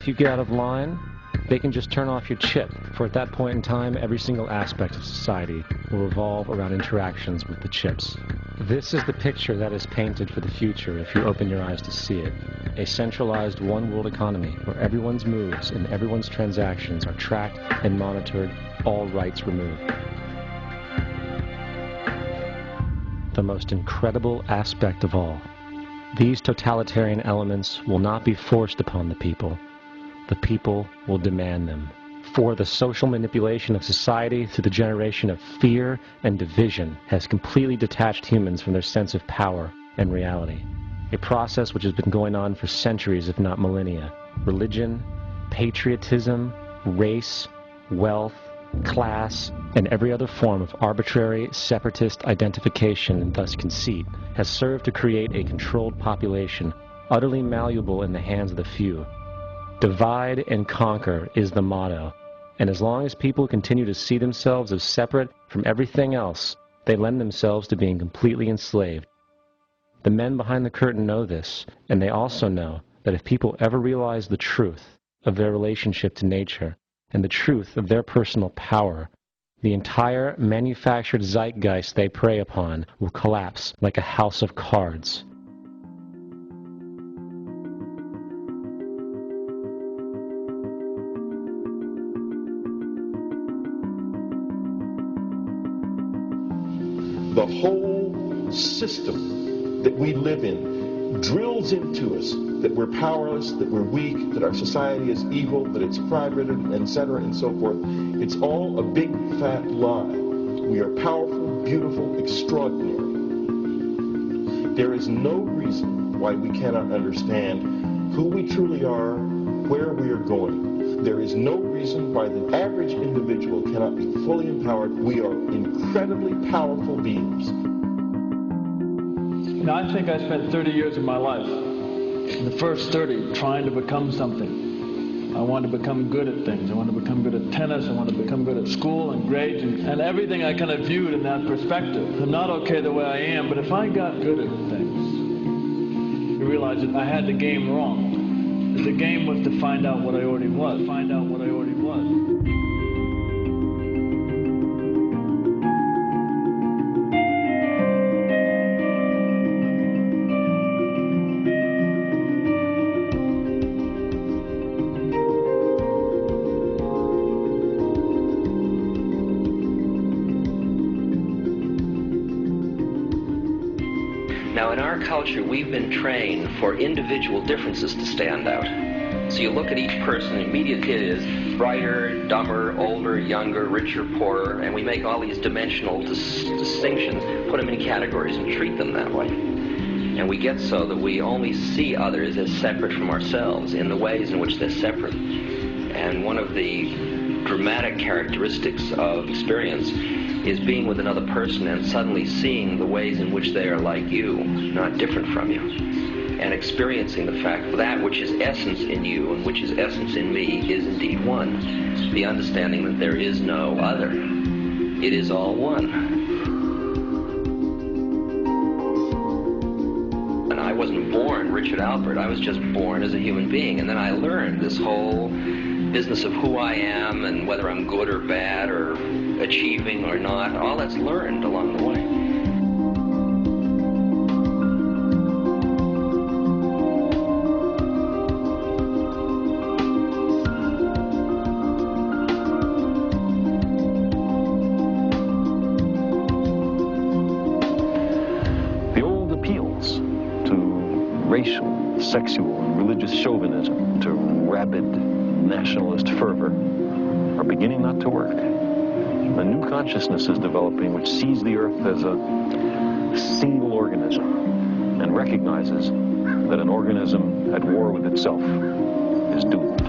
If you get out of line, they can just turn off your chip, for at that point in time, every single aspect of society will revolve around interactions with the chips. This is the picture that is painted for the future if you open your eyes to see it. A centralized one-world economy where everyone's moves and everyone's transactions are tracked and monitored, all rights removed. The most incredible aspect of all. These totalitarian elements will not be forced upon the people. The people will demand them. For the social manipulation of society through the generation of fear and division has completely detached humans from their sense of power and reality. A process which has been going on for centuries, if not millennia. Religion, patriotism, race, wealth, class, and every other form of arbitrary, separatist identification and thus conceit has served to create a controlled population, utterly malleable in the hands of the few. Divide and conquer is the motto, and as long as people continue to see themselves as separate from everything else, they lend themselves to being completely enslaved. The men behind the curtain know this, and they also know that if people ever realize the truth of their relationship to nature and the truth of their personal power, the entire manufactured zeitgeist they prey upon will collapse like a house of cards. The whole system that we live in drills into us that we're powerless, that we're weak, that our society is evil, that it's crime-ridden, etc., and so forth. It's all a big, fat lie. We are powerful, beautiful, extraordinary. There is no reason why we cannot understand who we truly are, where we are going. There is no reason why the average individual cannot be fully empowered. We are incredibly powerful beings. Now, I think I spent 30 years of my life, the first 30, trying to become something. I wanted to become good at things. I wanted to become good at tennis. I wanted to become good at school and grades and everything I kind of viewed in that perspective. I'm not okay the way I am, but if I got good at things, you realize that I had the game wrong. The game was to find out what I already was. Find out what I already was. Now, in our culture, we've been trained for individual differences to stand out. So you look at each person, immediately it is brighter, dumber, older, younger, richer, poorer, and we make all these dimensional distinctions, put them in categories and treat them that way. And we get so that we only see others as separate from ourselves in the ways in which they're separate. And one of the dramatic characteristics of experience is being with another person and suddenly seeing the ways in which they are like you, not different from you, and experiencing the fact that which is essence in you and which is essence in me is indeed one. The understanding that there is no other. It is all one. And I wasn't born Richard Albert. I was just born as a human being, and then I learned this whole business of who I am and whether I'm good or bad or achieving or not. All that's learned along the way. The old appeals to racial, sexual, and religious chauvinism, to rabid nationalist fervor, are beginning not to work. A new consciousness is developing which sees the earth as a single organism and recognizes that an organism at war with itself is doomed.